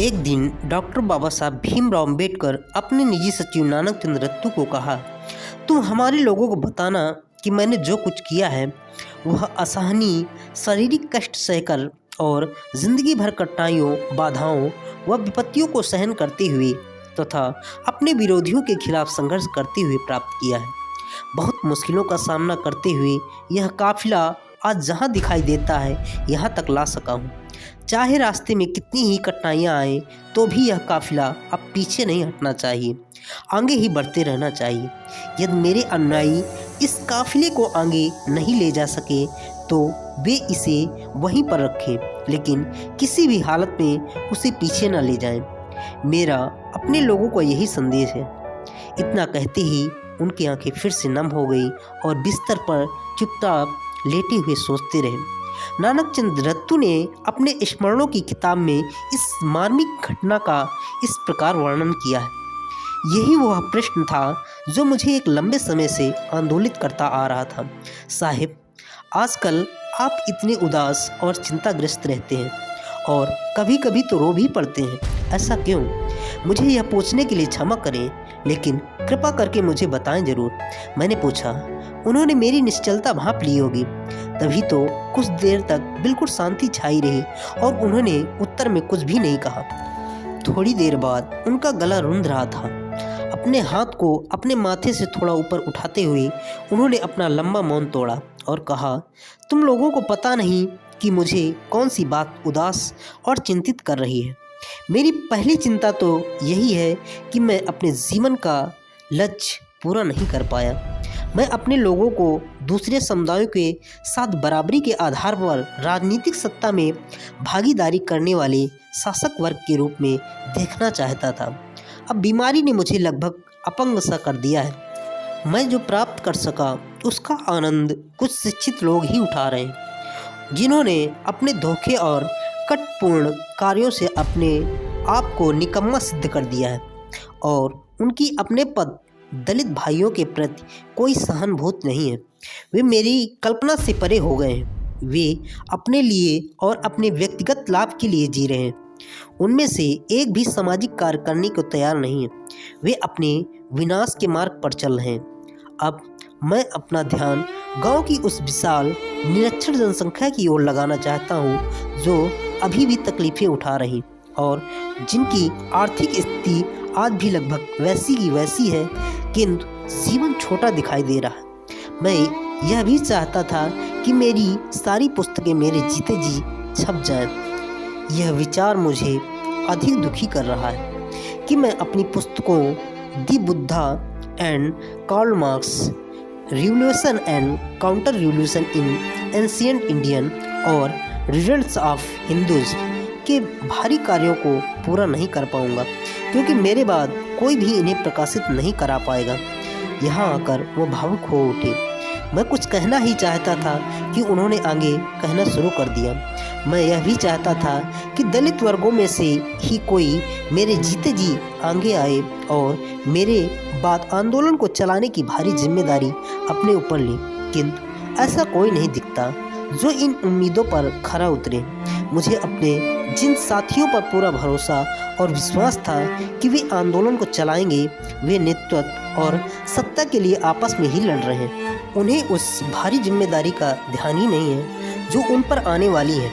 एक दिन डॉक्टर बाबा साहब भीमराव अम्बेडकर अपने निजी सचिव नानक चंद रत्तू को कहा, तुम हमारे लोगों को बताना कि मैंने जो कुछ किया है वह असहनीय शारीरिक कष्ट सहकर और जिंदगी भर कठिनाइयों, बाधाओं व विपत्तियों को सहन करते हुए तथा अपने विरोधियों के खिलाफ संघर्ष करते हुए प्राप्त किया है। बहुत मुश्किलों का सामना करते हुए यह काफिला आज जहाँ दिखाई देता है यहाँ तक ला सका हूँ। चाहे रास्ते में कितनी ही कठिनाइयाँ आए तो भी यह काफिला अब पीछे नहीं हटना चाहिए, आगे ही बढ़ते रहना चाहिए। यदि मेरे अनुयायी इस काफिले को आगे नहीं ले जा सके तो वे इसे वहीं पर रखें, लेकिन किसी भी हालत में उसे पीछे न ले जाएं। मेरा अपने लोगों को यही संदेश है। इतना कहते ही उनकी आंखें फिर से नम हो गई और बिस्तर पर चुपचाप लेटे हुए सोचते रहे। नानक चंद रत्तू ने अपने स्मरणों की किताब में इस मार्मिक घटना का इस प्रकार वर्णन किया है। यही वह प्रश्न था जो मुझे एक लंबे समय से आंदोलित करता आ रहा था। साहिब, आजकल आप इतने उदास और चिंताग्रस्त रहते हैं और कभी कभी तो रो भी पड़ते हैं, ऐसा क्यों? मुझे यह पूछने के लिए क्षमा करें, लेकिन कृपा करके मुझे बताएं जरूर। मैंने पूछा। उन्होंने मेरी निश्चलता भांप ली होगी, तभी तो कुछ देर तक बिल्कुल शांति छाई रही और उन्होंने उत्तर में कुछ भी नहीं कहा। थोड़ी देर बाद उनका गला रुंध रहा था। अपने हाथ को अपने माथे से थोड़ा ऊपर उठाते हुए उन्होंने अपना लंबा मौन तोड़ा और कहा, तुम लोगों को पता नहीं कि मुझे कौन सी बात उदास और चिंतित कर रही है। मेरी पहली चिंता तो यही है कि मैं अपने जीवन का लक्ष्य पूरा नहीं कर पाया। मैं अपने लोगों को दूसरे समुदायों के साथ बराबरी के आधार पर राजनीतिक सत्ता में भागीदारी करने वाले शासक वर्ग के रूप में देखना चाहता था। अब बीमारी ने मुझे लगभग अपंग सा कर दिया है। मैं जो प्राप्त कर सका उसका आनंद कुछ शिक्षित लोग ही उठा रहे हैं, जिन्होंने अपने धोखे और कटपूर्ण कार्यों से अपने आप को निकम्मा सिद्ध कर दिया है और उनकी अपने पद दलित भाइयों के प्रति कोई सहानुभूति नहीं है। वे मेरी कल्पना से परे हो गए हैं। वे अपने लिए और अपने व्यक्तिगत लाभ के लिए जी रहे हैं। उनमें से एक भी सामाजिक कार्य करने को तैयार नहीं है। वे अपने विनाश के मार्ग पर चल रहे हैं। अब मैं अपना ध्यान गांव की उस विशाल निरक्षर जनसंख्या की ओर लगाना चाहता हूं, जो अभी भी तकलीफें उठा रही और जिनकी आर्थिक स्थिति आज भी लगभग वैसी की वैसी है, किंतु जीवन छोटा दिखाई दे रहा है। मैं यह भी चाहता था कि मेरी सारी पुस्तकें मेरे जीते जी छप जाएं। यह विचार मुझे अधिक दुखी कर रहा है कि मैं अपनी पुस्तकों the Buddha and Karl Marx, revolution and counter revolution in ancient Indian और रिजल्ट्स ऑफ हिंदूज के भारी कार्यों को पूरा नहीं कर पाऊंगा, क्योंकि मेरे बाद कोई भी इन्हें प्रकाशित नहीं करा पाएगा। यहाँ आकर वो भावुक हो उठे। मैं कुछ कहना ही चाहता था कि उन्होंने आगे कहना शुरू कर दिया। मैं यह भी चाहता था कि दलित वर्गों में से ही कोई मेरे जीते जी आगे आए और मेरे बाद आंदोलन को चलाने की भारी जिम्मेदारी अपने ऊपर ले, किंतु ऐसा कोई नहीं दिखता जो इन उम्मीदों पर खरा उतरे। मुझे अपने जिन साथियों पर पूरा भरोसा और विश्वास था कि वे आंदोलन को चलाएंगे, वे नेतृत्व और सत्ता के लिए आपस में ही लड़ रहे हैं। उन्हें उस भारी जिम्मेदारी का ध्यान ही नहीं है जो उन पर आने वाली है।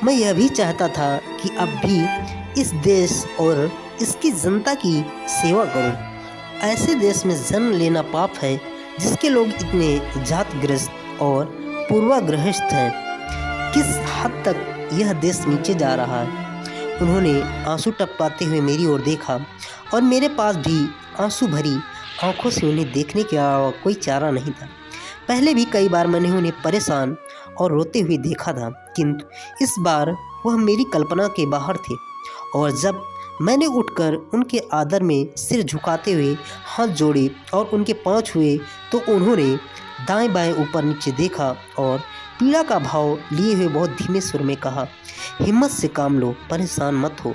मैं यह भी चाहता था कि अब भी इस देश और इसकी जनता की सेवा करूं। ऐसे देश में जन्म लेना पाप है जिसके लोग इतने जातग्रस्त और पूर्वाग्रहित हैं। किस हद तक यह देश नीचे जा रहा है। उन्होंने आंसू टपकाते हुए मेरी ओर देखा और मेरे पास भी आंसू भरी आंखों से उन्हें देखने के अलावा कोई चारा नहीं था। पहले भी कई बार मैंने उन्हें परेशान और रोते हुए देखा था, किंतु इस बार वह मेरी कल्पना के बाहर थे। और जब मैंने उठकर उनके आदर में सिर झुकाते हुए हाथ जोड़े और उनके पाँव छुए तो उन्होंने दाएं बाएं ऊपर नीचे देखा और पीड़ा का भाव लिए हुए बहुत धीमे सुर में कहा, हिम्मत से काम लो, परेशान मत हो।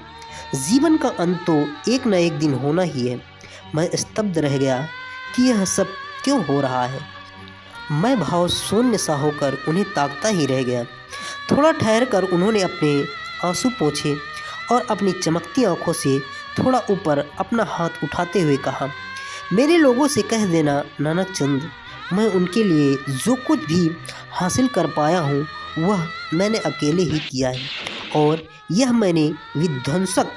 जीवन का अंत तो एक न एक दिन होना ही है। मैं स्तब्ध रह गया कि यह सब क्यों हो रहा है। मैं भाव शून्य सा होकर उन्हें ताकता ही रह गया। थोड़ा ठहर कर उन्होंने अपने आंसू पोंछे और अपनी चमकती आंखों से थोड़ा ऊपर अपना हाथ उठाते हुए कहा, मेरे लोगों से कह देना नानक चंद, मैं उनके लिए जो कुछ भी हासिल कर पाया हूँ वह मैंने अकेले ही किया है और यह मैंने विध्वंसक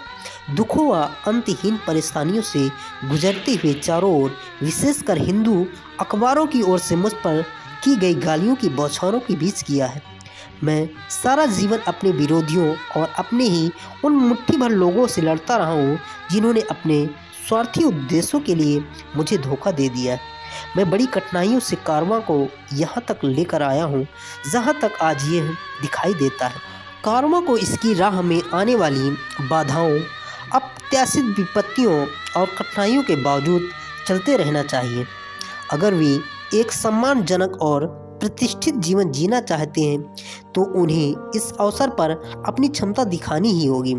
दुखों व अंतहीन परेशानियों से गुजरते हुए चारों ओर, विशेषकर हिंदू अखबारों की ओर से मुझ पर की गई गालियों की बौछारों के बीच किया है। मैं सारा जीवन अपने विरोधियों और अपने ही उन मुट्ठी भर लोगों से लड़ता रहा हूँ जिन्होंने अपने स्वार्थी उद्देश्यों के लिए मुझे धोखा दे दिया है। मैं बड़ी कठिनाइयों से कारवां को यहाँ तक लेकर आया हूँ जहाँ तक आज ये दिखाई देता है। कारवां को इसकी राह में आने वाली बाधाओं, अप्रत्याशित विपत्तियों और कठिनाइयों के बावजूद चलते रहना चाहिए। अगर वे एक सम्मानजनक और प्रतिष्ठित जीवन जीना चाहते हैं तो उन्हें इस अवसर पर अपनी क्षमता दिखानी ही होगी।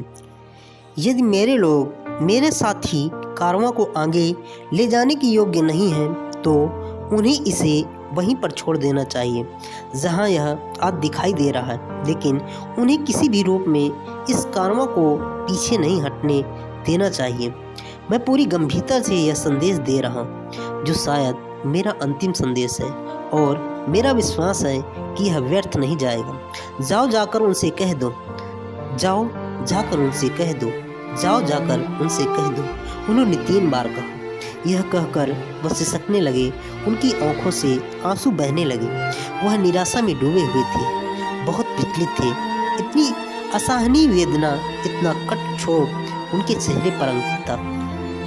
यदि मेरे लोग, मेरे साथी कारवां को आगे ले जाने के योग्य नहीं हैं तो उन्हें इसे वहीं पर छोड़ देना चाहिए जहां यह आज दिखाई दे रहा है, लेकिन उन्हें किसी भी रूप में इस कारवां को पीछे नहीं हटने देना चाहिए। मैं पूरी गंभीरता से यह संदेश दे रहा हूँ जो शायद मेरा अंतिम संदेश है और मेरा विश्वास है कि यह व्यर्थ नहीं जाएगा। जाओ जाकर उनसे कह दो, जाओ जाकर उनसे कह दो, जाओ जाकर उनसे कह दो, उन्होंने 3 बार कहा। यह कहकर वह सिसकने लगे, उनकी आंखों से आंसू बहने लगे। वह निराशा में डूबे हुए थे, बहुत विचलित थे। इतनी असहनीय वेदना, इतना कट क्षोभ उनके चेहरे पर अंकित था।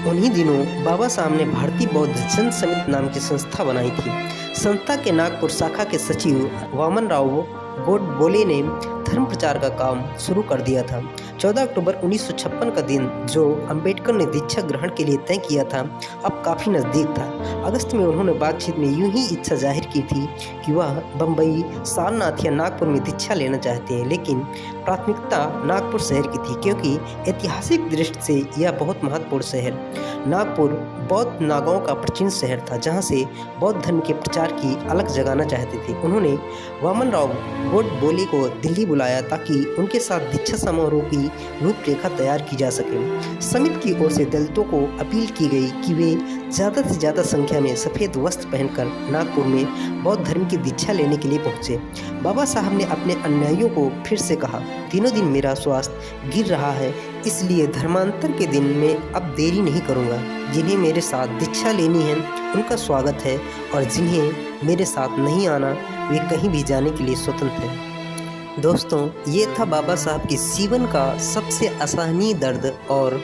उन्हीं दिनों बाबा साहब ने भारतीय बौद्ध जन समिति नाम की संस्था बनाई थी। संस्था के नागपुर शाखा के सचिव वामन राव गोडबोले ने धर्म प्रचार का काम शुरू कर दिया था। 14 अक्टूबर 1956 का दिन जो अंबेडकर ने दीक्षा ग्रहण के लिए तय किया था अब काफ़ी नज़दीक था। अगस्त में उन्होंने बातचीत में यूं ही इच्छा जाहिर की थी कि वह बम्बई, सारनाथ या नागपुर में दीक्षा लेना चाहते हैं, लेकिन प्राथमिकता नागपुर शहर की थी क्योंकि ऐतिहासिक दृष्टि से यह बहुत महत्वपूर्ण शहर। नागपुर बौद्ध नागाओं का प्राचीन शहर था जहाँ से बौद्ध धर्म के प्रचार की अलग जगाना चाहते थे। उन्होंने वामन राव गोडबोले को दिल्ली बुलाया ताकि उनके साथ दीक्षा समारोह की रूपरेखा तैयार की जा सके। समिति की ओर से दलितों को अपील की गई कि वे ज़्यादा से ज़्यादा संख्या में सफ़ेद वस्त्र पहनकर नागपुर में बौद्ध धर्म की दीक्षा लेने के लिए पहुँचे। बाबा साहब ने अपने अनुयायियों को फिर से कहा, तीनों दिन मेरा स्वास्थ्य गिर रहा है, इसलिए धर्मांतर के दिन में अब देरी नहीं करूँगा। जिन्हें मेरे साथ दीक्षा लेनी है उनका स्वागत है और जिन्हें मेरे साथ नहीं आना वे कहीं भी जाने के लिए स्वतंत्र हैं। दोस्तों, ये था बाबा साहब के जीवन का सबसे असहनीय दर्द और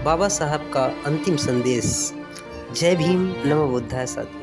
बाबा साहब का अंतिम संदेश। जय भीम, नमो बुद्धाय। साथ